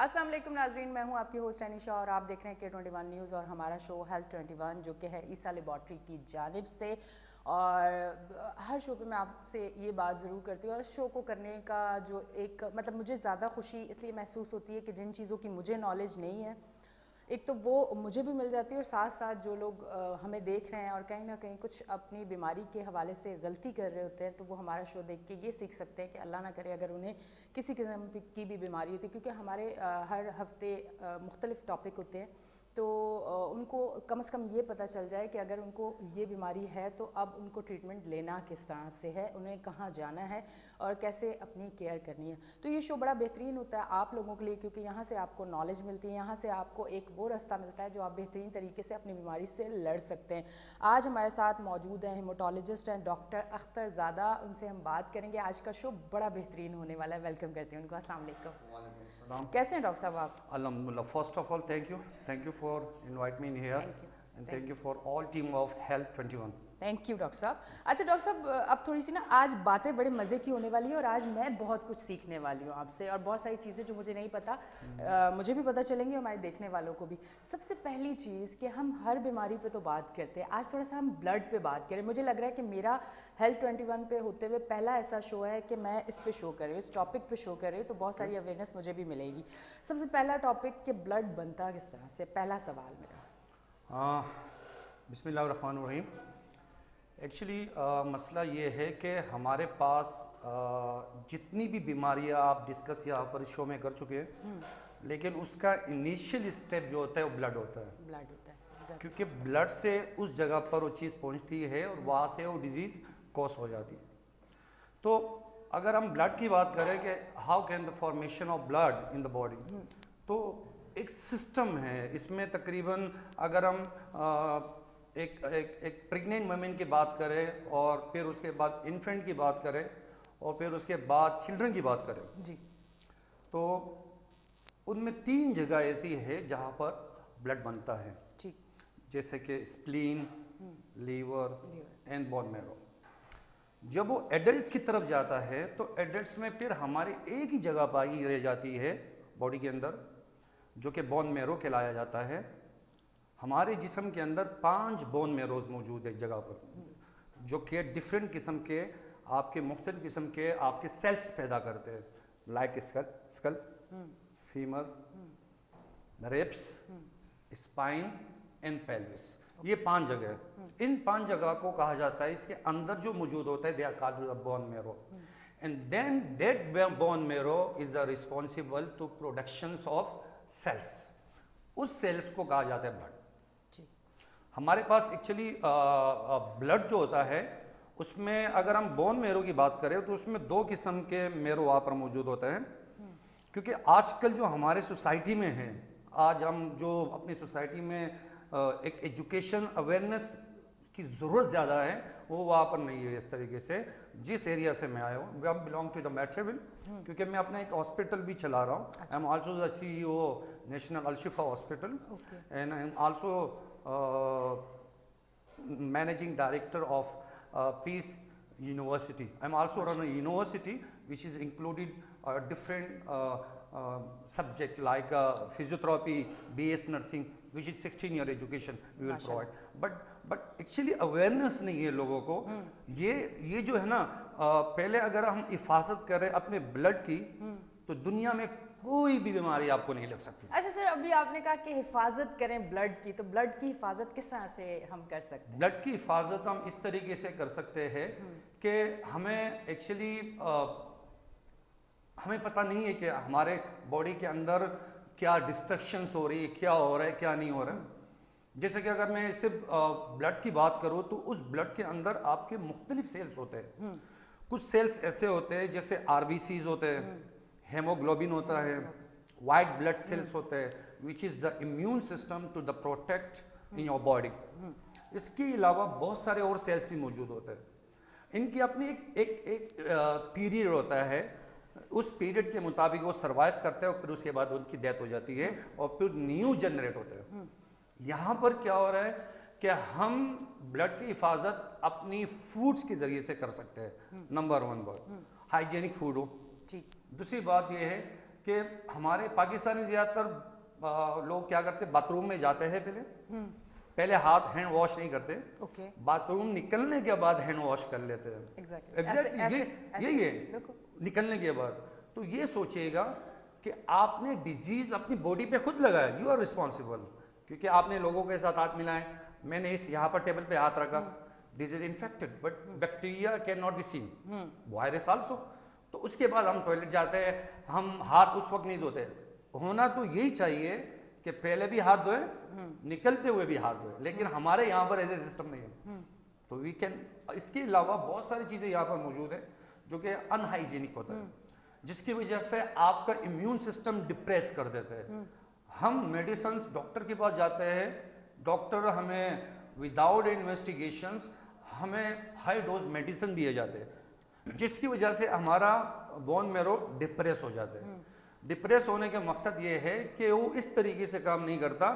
अस्सलाम वालेकुम नाजरीन, मैं हूं आपकी होस्ट अनीशा और आप देख रहे हैं K21 न्यूज़ और हमारा शो हेल्थ 21 जो कि है ईसा लेबॉर्ट्री की जानिब से। और हर शो पे मैं आपसे ये बात ज़रूर करती हूँ और शो को करने का जो एक मतलब मुझे ज़्यादा खुशी इसलिए महसूस होती है कि जिन चीज़ों की मुझे नॉलेज नहीं है एक तो वो मुझे भी मिल जाती है और साथ साथ जो लोग हमें देख रहे हैं और कहीं ना कहीं कुछ अपनी बीमारी के हवाले से गलती कर रहे होते हैं तो वो हमारा शो देख के ये सीख सकते हैं कि अल्लाह ना करे अगर उन्हें किसी किस्म की भी बीमारी होती है, क्योंकि हमारे हर हफ्ते मुख्तलिफ टॉपिक होते हैं तो उनको कम से कम ये पता चल जाए कि अगर उनको ये बीमारी है तो अब उनको ट्रीटमेंट लेना किस तरह से है, उन्हें कहाँ जाना है और कैसे अपनी केयर करनी है। तो ये शो बड़ा बेहतरीन होता है आप लोगों के लिए, क्योंकि यहाँ से आपको नॉलेज मिलती है, यहाँ से आपको एक वो रास्ता मिलता है जो आप बेहतरीन तरीके से अपनी बीमारी से लड़ सकते हैं। आज हमारे साथ मौजूद हैं हेमाटोलॉजिस्ट हैं डॉक्टर अख्तर ज़ादा, उनसे हम बात करेंगे। आज का शो बड़ा बेहतरीन होने वाला है। वेलकम करती हूँ उनको। अस्सलाम वालेकुम। कैसे हैं डॉक्टर साहब आप? Alhamdulillah. First of all, thank you for inviting me in here, thank you. and thank you for all team of Health 21. Thank you doctor साहब। अच्छा डॉक्टर साहब, अब थोड़ी सी ना आज बातें बड़े मज़े की होने वाली है और आज मैं बहुत कुछ सीखने वाली हूँ आपसे और बहुत सारी चीज़ें जो मुझे नहीं पता मुझे भी पता चलेंगी और हमारे देखने वालों को भी। सबसे पहली चीज़ कि हम हर बीमारी पे तो बात करते हैं, आज थोड़ा सा हम ब्लड पे बात करें। मुझे लग रहा है कि मेरा हेल्थ 21 पे होते हुए पहला ऐसा शो है कि मैं इस पे शो कर रही हूँ, इस टॉपिक पे शो कर रही हूँ, तो बहुत सारी अवेयरनेस मुझे भी मिलेगी। सबसे पहला टॉपिक कि ब्लड बनता किस तरह से, पहला सवाल मेरा। बिस्मिल्लाहिर्रहमानिर्रहीम। एक्चुअली मसला ये है कि हमारे पास जितनी भी बीमारियां आप डिस्कस यहाँ पर इस शो में कर चुके हैं, लेकिन उसका इनिशियल स्टेप जो होता है वो ब्लड होता है। ब्लड होता है क्योंकि ब्लड से उस जगह पर वो चीज़ पहुँचती है और वहाँ से वो डिजीज़ कॉज हो जाती है। तो अगर हम ब्लड की बात करें कि how can the formation of blood in the body, तो एक सिस्टम है इसमें। तकरीबन अगर हम एक प्रेग्नेंट वुमेन की बात करें और फिर उसके बाद इन्फेंट की बात करें और फिर उसके बाद चिल्ड्रन की बात करें जी, तो उनमें 3 जगह ऐसी है जहाँ पर ब्लड बनता है, ठीक। जैसे कि spleen, liver and bone marrow. जब वो एडल्ट्स की तरफ जाता है तो एडल्ट्स में फिर हमारे एक ही जगह पाई रह जाती है बॉडी के अंदर, जो कि बोन मैरो कहलाया जाता है। हमारे जिस्म के अंदर 5 बोन मैरोज मौजूद है एक जगह पर, जो कि डिफरेंट किस्म के आपके मुख्तलिफ किस्म के आपके सेल्स पैदा करते हैं, like skull, femur, ribs, spine and pelvis. ये 5 जगह है। इन 5 जगह को कहा जाता है, इसके अंदर जो मौजूद होता है they are called the bone marrow, and then that bone marrow is the responsible to productions of cells. उस सेल्स को कहा जाता है ब्लड। हमारे पास एक्चुअली ब्लड जो होता है उसमें अगर हम बोन मैरो की बात करें तो उसमें 2 किस्म के मैरो वहाँ पर मौजूद होते हैं। क्योंकि आजकल जो हमारे सोसाइटी में है, आज हम जो अपनी सोसाइटी में एक एजुकेशन अवेयरनेस की ज़रूरत ज़्यादा है, वो वहाँ पर नहीं है इस तरीके से। जिस एरिया से मैं आया हूँ, I belong to the Matreville, क्योंकि मैं अपना एक हॉस्पिटल भी चला रहा हूँ। I am also the CEO national Al-Shifa hospital and I am also managing director of Peace University. I am also run a university which is included different subject like physiotherapy, BS nursing, which is 16-year education we will provide. But actually awareness नहीं है लोगों को। ये जो है ना, पहले अगर हम हिफाजत करें अपने ब्लड की तो दुनिया में कोई भी बीमारी आपको नहीं लग सकती। अच्छा सर, अभी आपने कहा कि हिफाजत करें ब्लड की, तो ब्लड की हिफाजत किस तरह से हम कर सकते हैं? ब्लड की हिफाजत हम इस तरीके से कर सकते हैं कि हमें एक्चुअली हमें पता नहीं है कि हमारे बॉडी के अंदर क्या डिस्ट्रक्शंस हो रही है, क्या हो रहा है, क्या नहीं हो रहा है। जैसे कि अगर मैं सिर्फ ब्लड की बात करूँ तो उस ब्लड के अंदर आपके मुख्तलिफ सेल्स होते हैं। कुछ सेल्स ऐसे होते हैं जैसे RBCs होते हैं, हेमोग्लोबिन होता है, वाइट ब्लड सेल्स होते हैं, which is the immune system to the protect in your body. इसके अलावा बहुत सारे और सेल्स भी मौजूद होते हैं। इनकी अपनी एक पीरियड होता है, उस पीरियड के मुताबिक वो सर्वाइव करते हैं और फिर उसके बाद उनकी डेथ हो जाती है और फिर न्यू जनरेट होते हैं। यहाँ पर क्या हो रहा है कि हम ब्लड की हिफाजत अपनी फूड्स के जरिए से कर सकते हैं। नंबर 1 बात हाइजीनिक फूड हो। दूसरी बात यह है कि हमारे पाकिस्तानी ज़्यादातर लोग क्या करते, बाथरूम में जाते हैं पहले हाथ हैंड वॉश नहीं करते, बाथरूम निकलने के बाद हैंड वॉश कर लेते हैं। एग्जैक्टली यही है, निकलने के बाद। तो ये सोचिएगा कि आपने डिजीज अपनी बॉडी पे खुद लगाया, यू आर रिस्पॉन्सिबल, क्योंकि आपने लोगों के साथ हाथ मिलाए, मैंने इस यहाँ पर टेबल पे हाथ रखा, this is infected but bacteria can not be seen, virus also. तो उसके बाद हम टॉयलेट जाते हैं, हम हाथ उस वक्त नहीं धोते। होना तो यही चाहिए कि पहले भी हाथ धोए, निकलते हुए भी हाथ धोए, लेकिन हमारे यहाँ पर ऐसे सिस्टम नहीं है। तो वी कैन, इसके अलावा बहुत सारी चीज़ें यहाँ पर मौजूद है जो कि अनहाइजीनिक होता है, जिसकी वजह से आपका इम्यून सिस्टम डिप्रेस कर देते हैं। हम मेडिसिन डॉक्टर के पास जाते हैं, डॉक्टर हमें विदाउट इन्वेस्टिगेशंस हमें हाई डोज मेडिसिन दिए जाते हैं, जिसकी वजह से हमारा बोन मैरो डिप्रेस हो जाता है। डिप्रेस होने का मकसद ये है कि वो इस तरीके से काम नहीं करता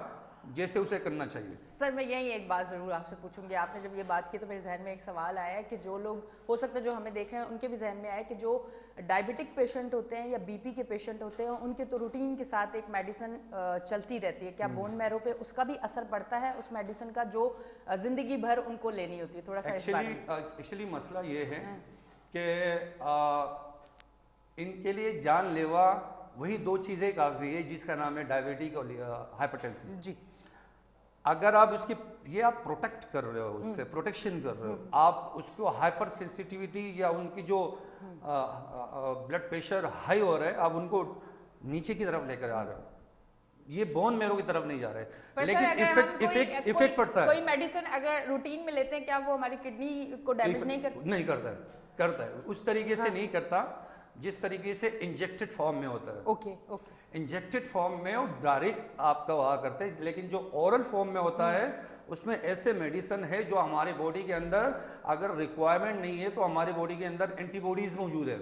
जैसे उसे करना चाहिए। सर मैं यही एक बात ज़रूर आपसे पूछूंगी, आपने जब ये बात की तो मेरे जहन में एक सवाल आया है कि जो लोग हो सकता है जो हमें देख रहे हैं उनके भी जहन में आया कि जो डायबिटिक पेशेंट होते हैं या बीपी के पेशेंट होते हैं, उनके तो रूटीन के साथ एक मेडिसिन चलती रहती है, क्या बोन मैरो पे उसका भी असर पड़ता है उस मेडिसिन का जो ज़िंदगी भर उनको लेनी होती है? थोड़ा सा एक्चुअली मसला ये है कि इनके लिए जानलेवा वही दो चीज़ें काफ़ी है, जिसका नाम है डायबिटिक और हाइपरटेंशन जी। अगर आप इसकी ये आप प्रोटेक्ट कर रहे हो, उससे प्रोटेक्शन कर रहे हो, आप उसको हाइपर सेंसिटिविटी या उनकी जो ब्लड प्रेशर हाई हो रहा है आप उनको नीचे की तरफ लेकर आ रहे हो, ये बोन मैरो की तरफ नहीं जा रहे हैं। लेकिन इफेक्ट पड़ता है। कोई मेडिसिन अगर रूटीन में लेते हैं क्या वो हमारी किडनी को डैमेज नहीं करता? नहीं करता है उस तरीके से नहीं करता जिस तरीके से इंजेक्टेड फॉर्म में होता है। ओके। इंजेक्टेड फॉर्म में वो डायरेक्ट आपका वहा करते हैं, लेकिन जो ओरल फॉर्म में होता है उसमें ऐसे मेडिसिन है जो हमारी बॉडी के अंदर अगर रिक्वायरमेंट नहीं है तो हमारी बॉडी के अंदर एंटीबॉडीज मौजूद है,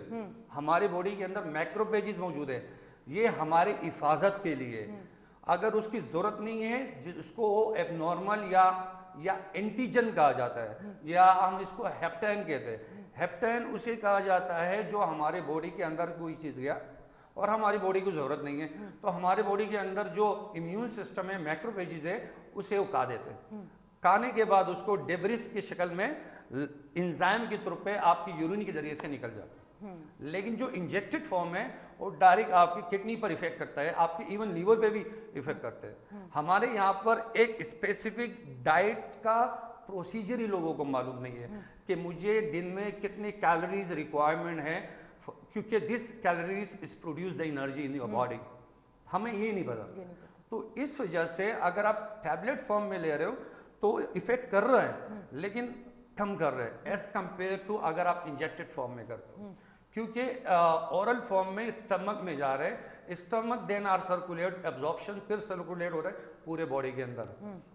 हमारी बॉडी के अंदर मैक्रोफेजेस मौजूद है, ये हमारी हिफाजत के लिए। अगर उसकी जरूरत नहीं है जिसको एबनॉर्मल या एंटीजन कहा जाता है, या हम इसको हेप्टेन कहते हैं, हेप्टेन उसे कहा जाता है जो हमारे बॉडी के अंदर कोई चीज़ गया और हमारी बॉडी को ज़रूरत नहीं है, तो हमारे बॉडी के अंदर जो इम्यून सिस्टम है, मैक्रोफेजेस है, उसे वो खा देते हैं। खाने के बाद उसको डेब्रिस की शक्ल में इंजाइम के तौर पे आपकी यूरिन के जरिए से निकल जाता है। लेकिन जो इंजेक्टेड फॉर्म है वो डायरेक्ट आपकी किडनी पर इफेक्ट करता है, आपके इवन लीवर पे भी इफेक्ट करते हैं। हमारे यहाँ पर एक स्पेसिफिक डाइट का प्रोसीजर ही लोगों को मालूम नहीं है कि मुझे दिन में कितनी कैलोरीज रिक्वायरमेंट है, क्योंकि this calories is produce the energy in your body, हमें ये नहीं पता। तो इस वजह से अगर आप टैबलेट फॉर्म में ले रहे हो तो इफेक्ट कर रहा है, लेकिन कम कर रहे हैं एज कंपेयर टू अगर आप इंजेक्टेड फॉर्म में करते हो, क्योंकि ओरल फॉर्म में स्टमक में जा रहे हैं, stomach then are circulate, absorption फिर सर्कुलेट हो रहा है पूरे बॉडी के अंदर,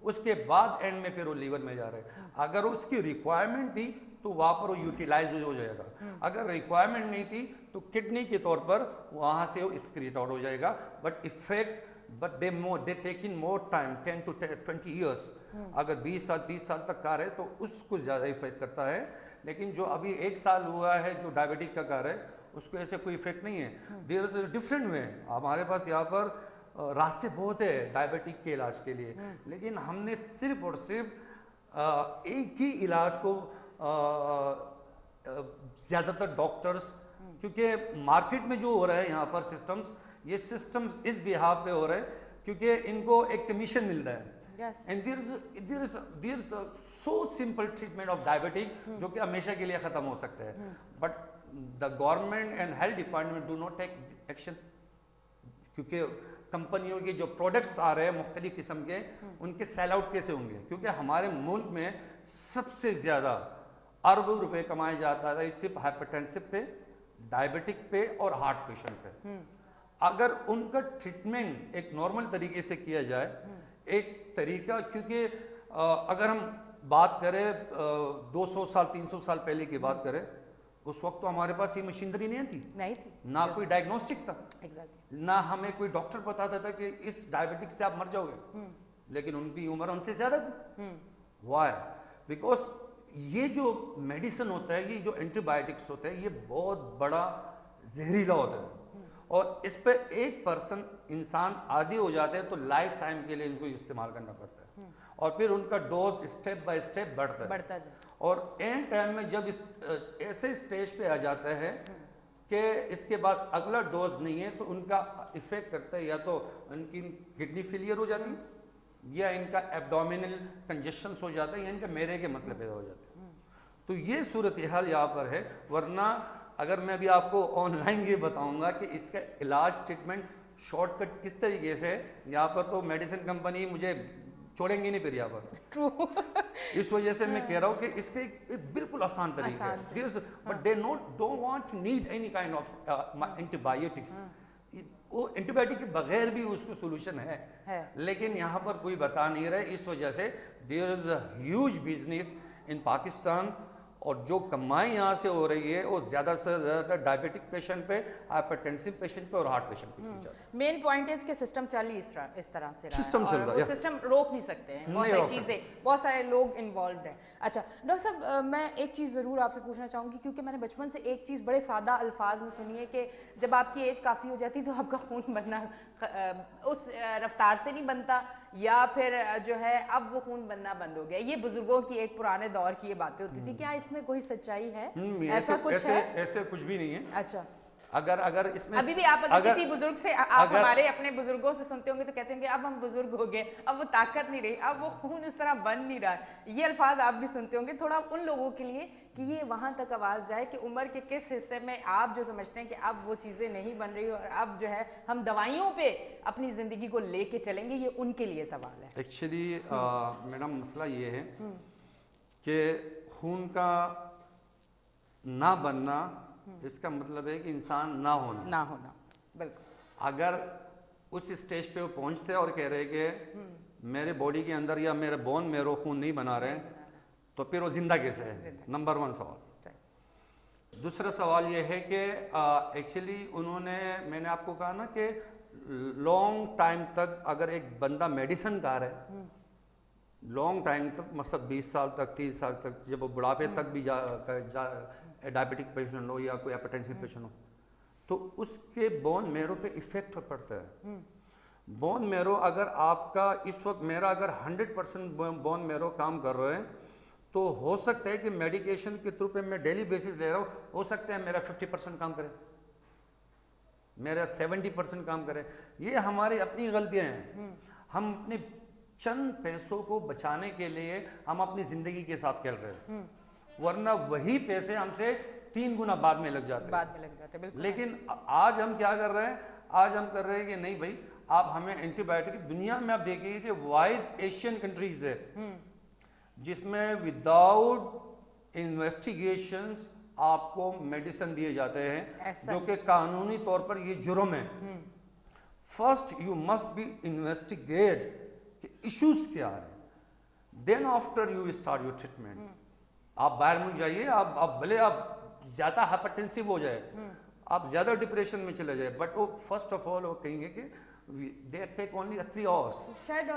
उसके बाद एंड में फिर वो लीवर में जा रहे हैं। अगर उसकी रिक्वायरमेंट थी तो वहाँ पर वो यूटिलाइज हो जाएगा, अगर रिक्वायरमेंट नहीं थी तो किडनी के तौर पर वहाँ से वो एक्सक्रीट आउट हो जाएगा। But they take in more time, 10 to 20 years. अगर 20 साल 30 साल तक कार है तो उसको ज़्यादा इफेक्ट करता है, लेकिन जो अभी 1 साल हुआ है जो डायबिटिक का कार है उसको ऐसे कोई इफेक्ट नहीं है। There is a different way, हमारे पास यहाँ पर रास्ते बहुत है डायबिटिक के इलाज के लिए, लेकिन हमने सिर्फ और सिर्फ एक ही इलाज को ज़्यादातर डॉक्टर्स, क्योंकि मार्केट में जो हो रहा है यहाँ पर सिस्टम्स, ये सिस्टम्स इस बिहाफ पे हो रहे हैं क्योंकि इनको एक कमीशन मिलता है। And there is so simple treatment of diabetic जो कि हमेशा के लिए ख़त्म हो सकता है, but the government and health department do not take action, क्योंकि कंपनियों के जो प्रोडक्ट्स आ रहे हैं मुख्तलिफ किस्म के, उनके सेल आउट कैसे होंगे, क्योंकि हमारे मुल्क में सबसे ज़्यादा अरबों रुपए कमाया जाता है सिर्फ हाइपरटेंसिव पे, डायबिटिक पे और हार्ट पेशेंट पे। अगर उनका ट्रीटमेंट एक नॉर्मल तरीके से किया जाए, एक तरीका, क्योंकि अगर हम बात करें 200 साल 300 साल पहले की बात करें, उस वक्त तो हमारे पास ये मशीनरी नहीं थी ना कोई डायग्नोस्टिक था, ना हमें कोई डॉक्टर बताता था कि इस डायबिटिक से आप मर जाओगे, लेकिन उनकी उम्र उनसे ज़्यादा थी। वाई? बिकॉज ये जो मेडिसिन होता है, ये जो एंटीबायोटिक्स होते हैं, ये बहुत बड़ा जहरीला होता है और इस पे एक पर्सन इंसान आदी हो जाते हैं तो लाइफ टाइम के लिए इनको इस्तेमाल करना पड़ता है और फिर उनका डोज स्टेप बाय स्टेप बढ़ता है और एंड टाइम में जब ऐसे स्टेज पे आ जाता है कि इसके बाद अगला डोज नहीं है तो उनका इफेक्ट करता है या तो उनकी किडनी फेलियर हो जाती है या इनका एब्डोमिनल कंजेशन हो जाता है या इनके मेरे के मसले पैदा हो जाते हैं। तो ये सूरत हाल यहाँ पर है। वरना अगर मैं भी आपको ऑनलाइन ये बताऊंगा कि इसका इलाज ट्रीटमेंट शॉर्टकट किस तरीके से, यहाँ पर तो मेडिसिन कंपनी मुझे छोड़ेंगे नहीं फिर यहाँ पर। ट्रू। इस वजह से मैं कह रहा हूँ कि इसके एक बिल्कुल आसान तरीका है, but they don't want need any kind of antibiotics. वो एंटीबायोटिक के बगैर भी उसको सोल्यूशन है, लेकिन यहाँ पर कोई बता नहीं रहे। इस वजह से there is a huge business in Pakistan और जो कमाई यहाँ से हो रही है वो ज़्यादा से ज़्यादा डायबिटिक पेशेंट पे, हाइपरटेंसिव पेशेंट पे और हार्ट पेशेंट पे। मेन पॉइंट है इसके सिस्टम चल ही इस तरह से रहा सिस्टम चल रहा है, सिस्टम रोक नहीं सकते हैं, बहुत सारी चीज़ें, बहुत सारे लोग इन्वॉल्व हैं। अच्छा डॉक्टर साहब, मैं एक चीज़ ज़रूर आपसे पूछना चाहूँगी क्योंकि मैंने बचपन से एक चीज़ बड़े सादा अल्फाज में सुनी है कि जब आपकी एज काफ़ी हो जाती तो आपका खून बनना उस रफ्तार से नहीं बनता या फिर जो है अब वो खून बनना बंद हो गया। ये बुजुर्गों की एक पुराने दौर की ये बातें होती थी, क्या इसमें कोई सच्चाई है? ऐसा कुछ है? ऐसे कुछ भी नहीं है। अच्छा, अगर इसमें अभी भी आप अगर किसी बुजुर्ग से आप हमारे अपने बुजुर्गों से सुनते होंगे तो कहते होंगे अब हम बुजुर्ग हो गए, अब वो ताकत नहीं रही, अब वो खून इस तरह बन नहीं रहा। ये अल्फाज आप भी सुनते होंगे। थोड़ा उन लोगों के लिए कि ये वहां तक आवाज जाए कि उम्र के किस हिस्से में आप जो समझते हैं कि अब वो चीजें नहीं बन रही और अब जो है हम दवाइयों पे अपनी जिंदगी को लेके चलेंगे, ये उनके लिए सवाल है। एक्चुअली मैडम मसला ये है कि खून का ना बनना इसका मतलब है कि इंसान ना होना। बिल्कुल। अगर उस स्टेज पे वो पहुंचते और कह रहे कि मेरे बॉडी के अंदर या मेरे बोन मेरो खून नहीं बना रहे तो फिर वो जिंदा कैसे है? नंबर 1 सवाल। दूसरा सवाल ये है कि एक्चुअली उन्होंने, मैंने आपको कहा ना कि लॉन्ग टाइम तक अगर एक बंदा मेडिसिन खा रहा है लॉन्ग टाइम तक, मतलब 20 साल तक 30 साल तक, जब वो बुढ़ापे तक भी डायबिटिक पेशेंट हो या कोई हाइपरटेंसिव पेशेंट हो तो उसके बोन मेरो पे इफेक्ट पड़ता है। बोन मेरो अगर आपका इस वक्त मेरा अगर 100% बोन मेरो काम कर रहे हैं तो हो सकता है कि मेडिकेशन के थ्रू पे मैं डेली बेसिस ले रहा हूँ, हो सकता है मेरा 50% काम करे, मेरा 70% काम करे। ये हमारी अपनी गलतियां हैं। हम अपने चंद पैसों को बचाने के लिए हम अपनी जिंदगी के साथ खेल रहे हैं, वरना वही पैसे हमसे 3 गुना बाद में लग जाते बिल्कुल। लेकिन आज हम क्या कर रहे हैं? आज हम कर रहे हैं कि नहीं भाई आप हमें एंटीबायोटिक, दुनिया में आप देखिए कि वाइड एशियन कंट्रीज है जिसमें विदाउट इन्वेस्टिगेशंस आपको मेडिसिन दिए जाते हैं जो कि कानूनी तौर पर ये जुर्म है। First you must be investigate कि इश्यूज क्या है, then after you start your treatment. आप बाहर मुल्क जाइए, आप भले आप ज्यादा हाइपरटेंसिव हो जाए, आप ज्यादा डिप्रेशन में चले जाए, बट वो फर्स्ट ऑफ ऑल वो कहेंगे कि they take only 3 hours। शायद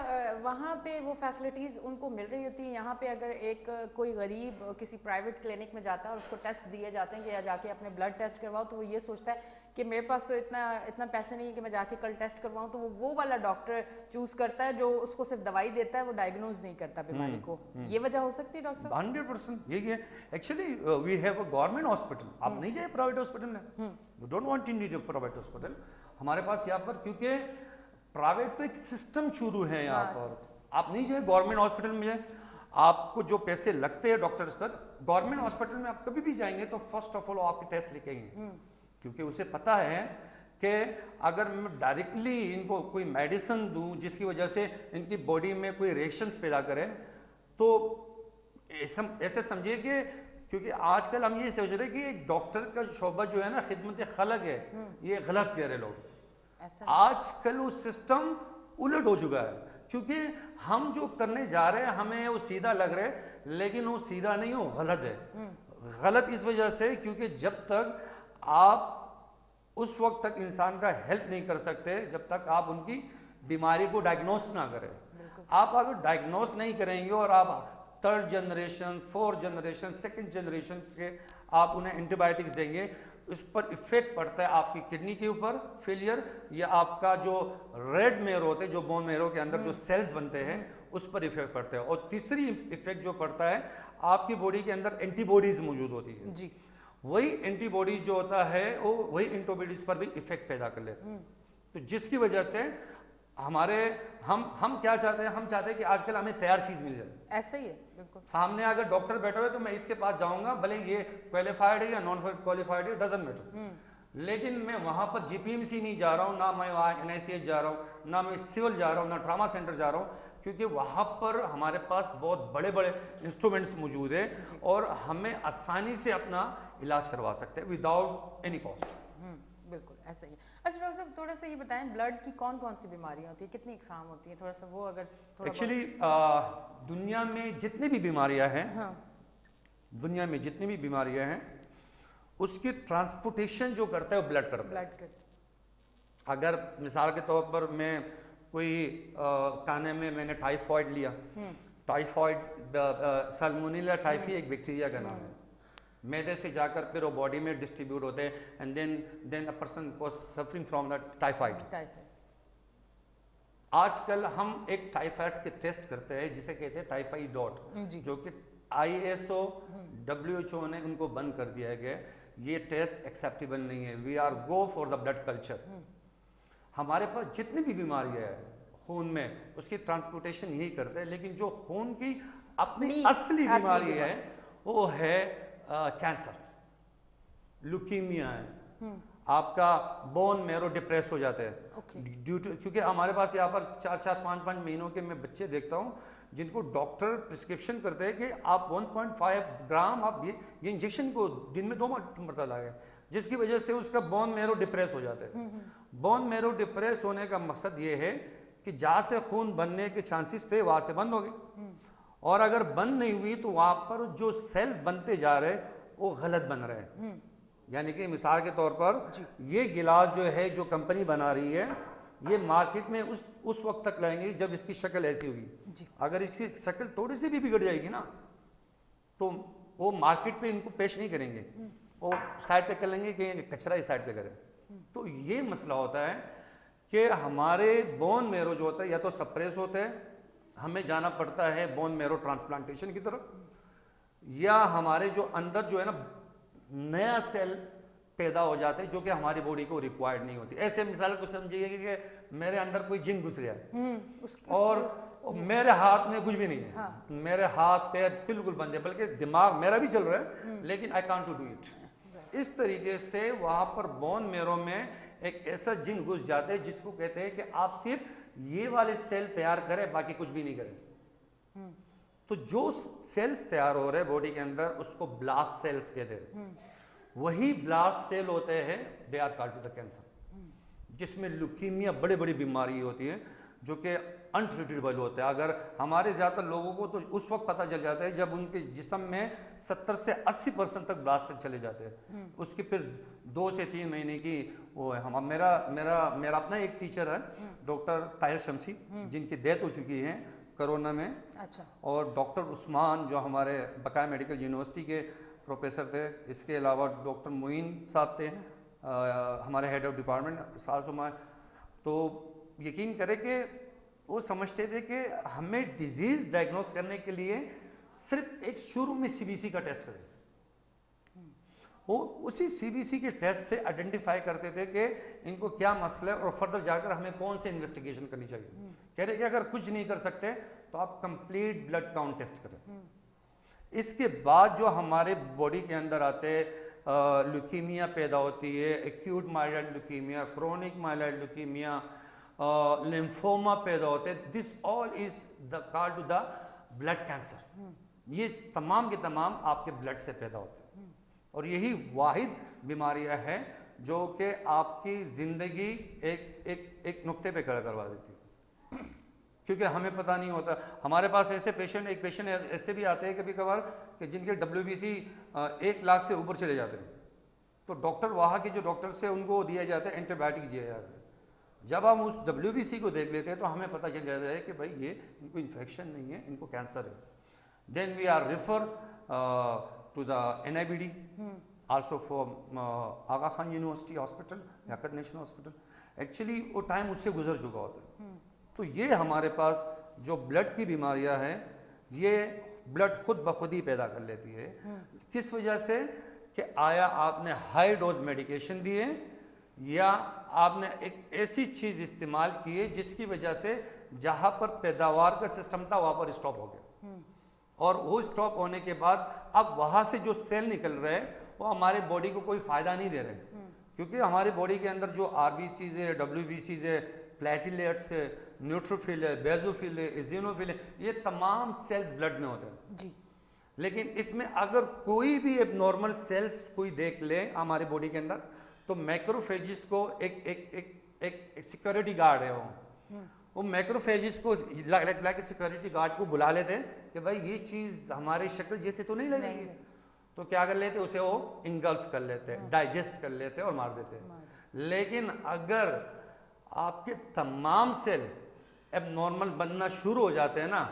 वहाँ पे वो फैसिलिटीज़ उनको मिल रही होती है। यहाँ पे अगर एक कोई गरीब किसी प्राइवेट क्लिनिक में जाता है और उसको टेस्ट दिए जाते हैं कि जाके अपने ब्लड टेस्ट करवाओ, तो वो ये सोचता है कि मेरे पास तो इतना पैसे नहीं है कि मैं जाके कल टेस्ट करवाऊँ, तो वो वाला डॉक्टर चूज करता है जो उसको सिर्फ दवाई देता है, वो डायग्नोज नहीं करता बीमारी को। ये वजह हो सकती है डॉक्टर साहब? 100% यही है। Actually we have a government hospital, आप नहीं जाए प्राइवेट हॉस्पिटल में, you don't want to need a private hospital. हमारे पास यहाँ पर क्योंकि प्राइवेट तो एक सिस्टम शुरू है यहाँ पर, आप नहीं जाए गवर्नमेंट हॉस्पिटल में जाए, आपको जो पैसे लगते हैं डॉक्टर्स पर, गवर्नमेंट हॉस्पिटल में आप कभी भी जाएंगे तो फर्स्ट ऑफ ऑल आपके टेस्ट लेके आएंगे, क्योंकि उसे पता है कि अगर मैं डायरेक्टली इनको कोई मेडिसिन दूं जिसकी वजह से इनकी बॉडी में कोई रिएक्शंस पैदा करे, तो ऐसे समझिए कि क्योंकि आजकल हम ये सोच रहे कि डॉक्टर का शोबा जो है ना खिदमत खलक है, ये गलत कह रहे लोग। आजकल वो सिस्टम उलट हो चुका है, क्योंकि हम जो करने जा रहे हैं हमें वो सीधा लग रहा है, लेकिन वो सीधा नहीं, वो गलत है। गलत इस वजह से क्योंकि जब तक आप उस वक्त तक इंसान का हेल्प नहीं कर सकते जब तक आप उनकी बीमारी को डायग्नोस ना करें। आप अगर डायग्नोस नहीं करेंगे और आप 3rd generation 4th generation 2nd generation के आप उन्हें एंटीबायोटिक्स देंगे उस पर इफेक्ट पड़ता है आपकी किडनी के ऊपर फेलियर, या आपका जो रेड मेरो होते हैं, जो बोन मेरो के अंदर जो सेल्स बनते हैं उस पर इफेक्ट पड़ता है। और तीसरी इफेक्ट जो पड़ता है, आपकी बॉडी के अंदर एंटीबॉडीज मौजूद होती है जी। वही एंटीबॉडीज जो होता है वो वही एंटीबॉडीज पर भी इफेक्ट पैदा कर लेते हैं। तो जिसकी वजह से हमारे हम क्या चाहते हैं, हम चाहते हैं कि आजकल हमें तैयार चीज मिल जाए। ऐसा ही है, बिल्कुल। सामने अगर डॉक्टर बैठे हुए तो मैं इसके पास जाऊंगा, भले ये क्वालिफाइड है या नॉन क्वालिफाइड है, डजंट मैटर। लेकिन मैं वहां पर जीपीएमसी नहीं जा रहा हूँ, ना मैं वहाँ एनआईसीएच जा रहा हूँ, ना मैं सिविल जा रहा हूँ, ना ट्रामा सेंटर जा रहा हूँ, क्योंकि वहाँ पर हमारे पास बहुत बड़े बड़े इंस्ट्रूमेंट्स मौजूद है और हमें आसानी से अपना इलाज करवा सकते हैं विदाउट एनी कॉस्ट। बिल्कुल ऐसा ही है। अच्छा डॉक्टर साहब, थोड़ा सा ये बताएं, ब्लड की कौन कौन सी बीमारियां होती है, कितनी इकसाम होती है, थोड़ा सा वो अगर थोड़ा एक्चुअली दुनिया में जितनी भी बीमारियां हैं, हाँ। दुनिया में जितनी भी बीमारियां हैं उसकी ट्रांसपोर्टेशन जो करता है वो ब्लड करता है। ब्लड कर, अगर मिसाल के तौर पर मैं कोई खाने में मैंने टाइफॉइड लिया, टाइफॉइड साल्मोनेला टाइफी एक बैक्टीरिया का नाम है, मैदे से जाकर फिर वो बॉडी में डिस्ट्रीब्यूट होते हैं and then a person was suffering from the typhoid. आजकल हम एक टाइफाइड के टेस्ट करते हैं जिसे कहते हैं टाइफाइड डॉट, जो कि ISO WHO ने उनको बंद कर दिया गया। ये टेस्ट एक्सेप्टेबल नहीं है। We are go for the blood culture. हमारे पास जितनी भी बीमारियां है खून में उसकी ट्रांसपोर्टेशन यही करते हैं, लेकिन जो खून की अपनी असली बीमारी है वो है कैंसर, ल्यूकीमिया है, आपका बोन मेरो डिप्रेस हो जाते हैं ड्यू टू, क्योंकि हमारे पास यहाँ पर 4-4, 5-5 महीनों के मैं बच्चे देखता हूँ जिनको डॉक्टर प्रिस्क्रिप्शन करते हैं कि आप 1.5 ग्राम आप ये इंजेक्शन को दिन में 2 मरतबा लगाएं, जिसकी वजह से उसका बोन मेरो डिप्रेस हो जाते हैं। बोन मेरो डिप्रेस होने का मकसद ये है कि जहाँ से खून बनने के चांसेस थे वहां से बंद हो गए, और अगर बंद नहीं हुई तो वहां पर जो सेल बनते जा रहे वो गलत बन रहे हैं। यानी कि मिसाल के तौर पर ये गिलास जो है जो कंपनी बना रही है ये मार्केट में उस वक्त तक लाएंगे जब इसकी शक्ल ऐसी होगी। अगर इसकी शक्ल थोड़ी सी भी बिगड़ जाएगी ना तो वो मार्केट पे इनको पेश नहीं करेंगे, वो साइड पे कर लेंगे कि कचरा इस साइड पे करें। तो ये मसला होता है कि हमारे बोन मेरो जो होता है या तो सप्रेस होते हैं, हमें जाना पड़ता है बोन मेरो ट्रांसप्लांटेशन की तरफ, या हमारे जो अंदर जो है ना नया सेल पैदा हो जाते हैं जो कि हमारी बॉडी को रिक्वायर्ड नहीं होती। ऐसे मिसाल को समझिए कि मेरे अंदर कोई जिन घुस गया और मेरे हाथ में कुछ भी नहीं है। हाँ। मेरे हाथ पैर बिल्कुल बंद है, बल्कि दिमाग मेरा भी चल रहा है लेकिन I can't to do it. इस तरीके से वहां पर बोन मेरो में एक ऐसा जिन घुस जाते हैं जिसको कहते हैं कि आप सिर्फ ये वाले सेल तैयार करें बाकी कुछ भी नहीं करें। तो जो सेल्स तैयार हो रहे हैं बॉडी के अंदर उसको ब्लास्ट सेल्स कहते हैं। वही ब्लास्ट सेल होते हैं they are called the cancer, जिसमें ल्यूकीमिया बड़ी बड़ी बीमारी होती है जो कि अनट्रीटेबल होते हैं। अगर हमारे ज़्यादातर लोगों को तो उस वक्त पता चल जाता है जब उनके जिस्म में 70 से 80% तक ब्लास्ट सेल चले जाते हैं। उसकी फिर 2 से 3 महीने की वो है। हम मेरा अपना एक टीचर है डॉक्टर ताहिर शमसी, जिनकी डेथ हो चुकी है कोरोना में। अच्छा। और डॉक्टर उस्मान जो हमारे बकाया मेडिकल यूनिवर्सिटी के प्रोफेसर थे, इसके अलावा डॉक्टर मोइन साहब थे हमारे हेड ऑफ डिपार्टमेंट सासुमा। तो यकीन करें कि वो समझते थे कि हमें डिजीज डायग्नोस करने के लिए सिर्फ एक शुरू में CBC का टेस्ट करें। वो उसी CBC के टेस्ट से आइडेंटिफाई करते थे कि इनको क्या मसला है और फर्दर जाकर हमें कौन से इन्वेस्टिगेशन करनी चाहिए। कह रहे कि अगर कुछ नहीं कर सकते तो आप कंप्लीट ब्लड काउंट टेस्ट करें। इसके बाद जो हमारे बॉडी के अंदर आते ल्यूकीमिया पैदा होती है, acute mild leukaemia, chronic mild leukaemia, lymphoma पैदा होते हैं। This all is the called to the blood cancer. ये तमाम के तमाम आपके ब्लड से पैदा होते हैं और यही वाहिद बीमारियां हैं जो कि आपकी जिंदगी एक नुक्ते पे खड़ा करवा देती है, क्योंकि हमें पता नहीं होता। हमारे पास ऐसे एक पेशेंट ऐसे भी आते हैं कभी कभार कि जिनके WBC 1 लाख से ऊपर चले जाते हैं, तो डॉक्टर वहाँ के जो डॉक्टर से उनको दिया जाता है एंटीबायोटिक दिया जाता है। जब हम उस WBC को देख लेते हैं तो हमें पता चल जाता है कि भाई ये इनको इन्फेक्शन नहीं है, इनको कैंसर है। Then we are refer to the NIBD also for Aga Khan university hospital, Liaquat national hospital. Actually वो टाइम उससे गुजर चुका होता है। तो ये हमारे पास जो ब्लड की बीमारियां हैं, ये ब्लड खुद ब खुद ही पैदा कर लेती है। किस वजह से? कि आया आपने हाई डोज मेडिकेशन दिए, या आपने एक ऐसी चीज़ इस्तेमाल की है जिसकी वजह से जहाँ पर पैदावार का सिस्टम था वहाँ पर स्टॉप हो गया, और वो स्टॉप होने के बाद अब वहाँ से जो सेल निकल रहे हैं वो हमारे बॉडी को कोई फ़ायदा नहीं दे रहे, क्योंकि हमारे बॉडी के अंदर जो आरबीसीज है, डब्ल्यूबीसीज है, प्लेटिलेट्स है, न्यूट्रोफिल है, बेजोफिल है, इजिनोफिल है, ये तमाम सेल्स ब्लड में होते हैं जी। लेकिन इसमें अगर कोई भी एबनॉर्मल सेल्स कोई देख ले हमारे बॉडी के अंदर, तो मैक्रोफेजिस को एक सिक्योरिटी गार्ड है, वो मैक्रोफेजिस को लाइक सिक्योरिटी गार्ड को बुला लेते हैं कि भाई ये चीज़ हमारी शक्ल जैसे तो नहीं लग रही है, तो क्या कर लेते हैं, उसे वो इंगल्फ कर लेते हैं, डाइजेस्ट कर लेते हैं और मार देते हैं। लेकिन अगर आपके तमाम सेल एबनॉर्मल बनना शुरू हो जाते हैं ना,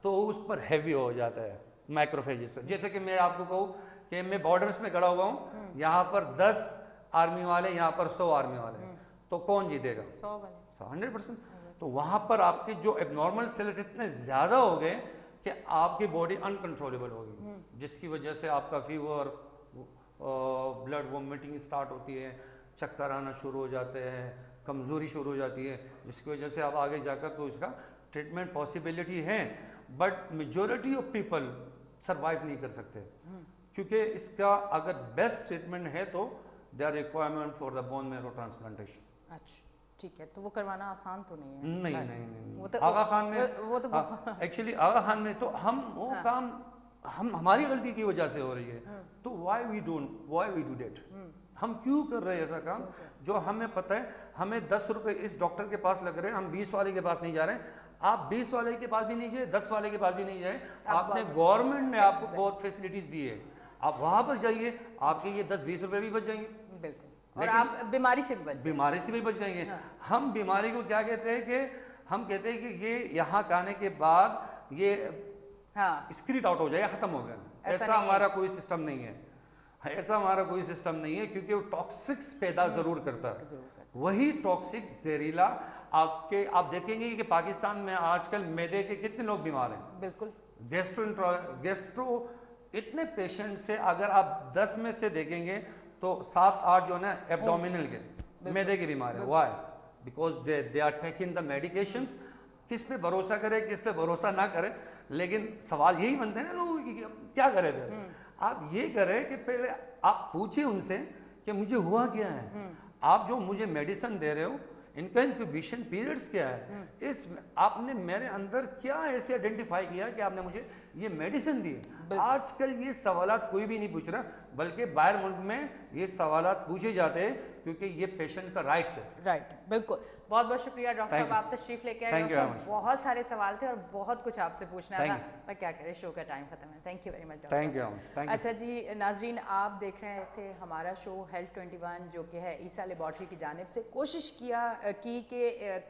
तो उस पर हैवी हो जाता है माइक्रोफेजिस पर। जैसे कि मैं आपको कहूँ कि मैं बॉर्डर्स में खड़ा हुआ हूँ, यहाँ पर 10 आर्मी वाले, यहाँ पर 100 आर्मी वाले, तो कौन जीतेगा? 100 वाले, 100%। तो वहाँ पर आपके जो एबनॉर्मल सेल्स इतने ज़्यादा हो गए कि आपकी बॉडी अनकंट्रोलेबल होगी, जिसकी वजह से आपका फीवर, ब्लड वॉमिटिंग स्टार्ट होती है, चक्कर आना शुरू हो जाते हैं, कमज़ोरी शुरू हो जाती है, जिसकी वजह से आप आगे जाकर तो इसका ट्रीटमेंट पॉसिबिलिटी है, but majority of people survive नहीं कर सकते, क्योंकि इसका अगर बेस्ट ट्रीटमेंट है तो they are requirement for the bone marrow transplantation. अच्छा ठीक है, तो वो करवाना आसान तो नहीं है? नहीं। वो तो आगा खान में वो तो एक्चुअली आगा खान में तो हम वो काम हम हमारी गलती की वजह से हो रही है, तो व्हाई वी डू दैट? हम क्यों कर रहे हैं ऐसा काम जो हमें पता है हमें 10 रुपए इस डॉक्टर के पास लग रहे हैं, हम 20 वाले के पास नहीं जा रहे हैं। आप 20 वाले के पास भी नहीं जाए, 10 वाले के पास भी नहीं जाए, आपने गवर्नमेंट ने आपको बहुत फैसिलिटीज दी है, आप वहां पर जाइए, आपके ये 10-20 रुपए भी बच जाएंगे। बिल्कुल, और आप बीमारी से भी बच जाएंगे। हम बीमारी को क्या कहते हैं कि हम कहते हैं कि ये यहाँ आने के बाद ये स्क्रीट आउट हो जाएगा, खत्म हो गया। ऐसा हमारा कोई सिस्टम नहीं है, ऐसा हमारा कोई सिस्टम नहीं है, क्योंकि वो टॉक्सिक्स पैदा जरूर करता है। वही टॉक्सिक जहरीला आप देखेंगे कि पाकिस्तान में आजकल मैदे के कितने लोग बीमार हैं। बिल्कुल, गैस्ट्रो इतने पेशेंट से अगर आप 10 में से देखेंगे तो 7-8 जो है एब्डोमिनल के मैदे की बीमार है। Why? Because they are taking the medications. किस पे भरोसा करे, किस पे भरोसा ना करे, लेकिन सवाल यही बनते हैं ना लोगों की क्या करें फिर? आप ये करें कि पहले आप पूछिए उनसे कि मुझे हुआ क्या है, आप जो मुझे मेडिसिन दे रहे हो इनका इंक्यूबेशन पीरियड्स क्या है, इस आपने मेरे अंदर क्या ऐसे आइडेंटिफाई किया कि आपने मुझे ये मेडिसिन दी। आजकल ये सवालात कोई भी नहीं पूछ रहा, बल्कि बाहर मुल्क में ये सवालात पूछे जाते हैं क्योंकि ये पेशेंट का राइट्स है। राइट, बिल्कुल। बहुत बहुत शुक्रिया डॉक्टर साहब, आप तशरीफ लेके आए। डॉक्टर साहब बहुत सारे सवाल थे और बहुत कुछ आपसे पूछना था, पर क्या करें, शो का टाइम खत्म है। Thank you very much. Thank you. अच्छा जी नाजरीन, आप देख रहे थे हमारा शो हेल्थ 21 जो कि है ईसा लेबॉर्ट्री की जानिब से। कोशिश की कि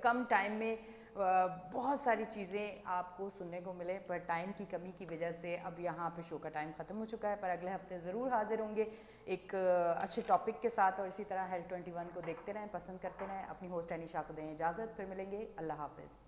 कम टाइम में बहुत सारी चीज़ें आपको सुनने को मिले, पर टाइम की कमी की वजह से अब यहाँ पे शो का टाइम ख़त्म हो चुका है। पर अगले हफ्ते ज़रूर हाजिर होंगे एक अच्छे टॉपिक के साथ, और इसी तरह हेल्थ 21 को देखते रहें, पसंद करते रहें। अपनी होस्ट अनीशा को दें इजाज़त, फिर मिलेंगे। अल्लाह हाफ़िज़।